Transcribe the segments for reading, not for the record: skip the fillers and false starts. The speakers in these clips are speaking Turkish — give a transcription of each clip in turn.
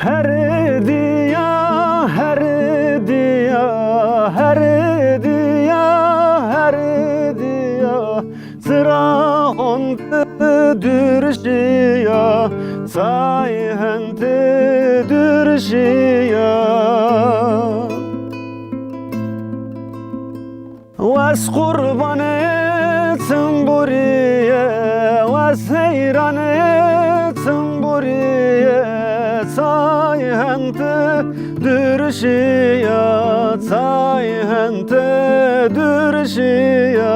Her diya, her diya, her diya, her diya, sıra ontı dürşiya, sayhente dürşiya. Was kurban etsin buriye, was heyran etsin buriye, sayhente dürşiya, sayhente dürşiya.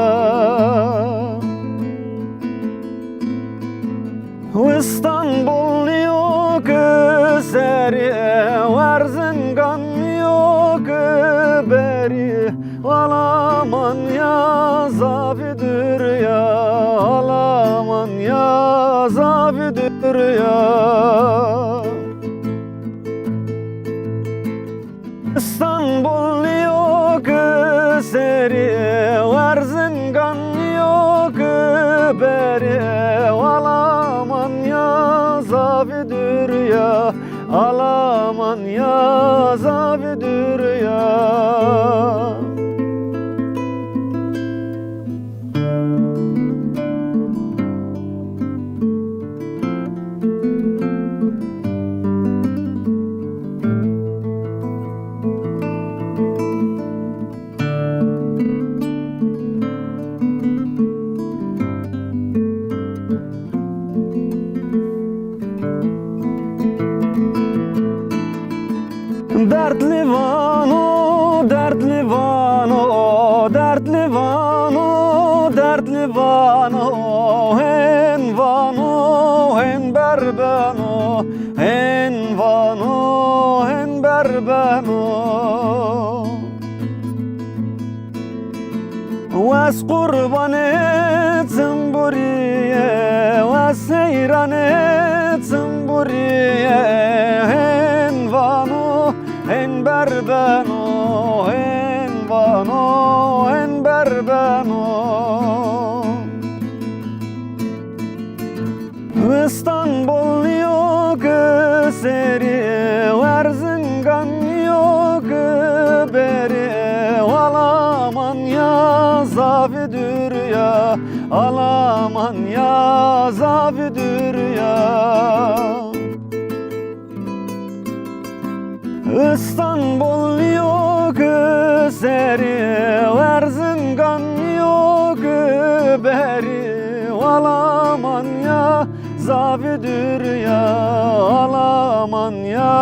İstanbul yok seriye, Erzincan yok beri, Alaman ya zavidir ya, Alaman ya zavidir ya. İstanbul yok seriye, Erzincan yok beri, Alaman ya zavidir ya, Alaman ya zavidir ya. Dertli vano, dertli vano, dertli vano, dertli vano, hen vano, hen berbeno, hen vano, hen berbeno. Was kurban etsin buriye, was seyran etsin buriye, hen vano, hen berbeno, hen vano, hen berbeno. İstanbul yok seriye, Erzincan yok beri, Alaman ya zavidir ya, Alaman ya zavidir ya. İstanbul yok seriye, Erzincan yok beri, Alaman ya zavidir ya, Alaman ya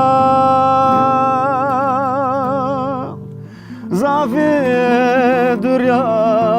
zavidir ya.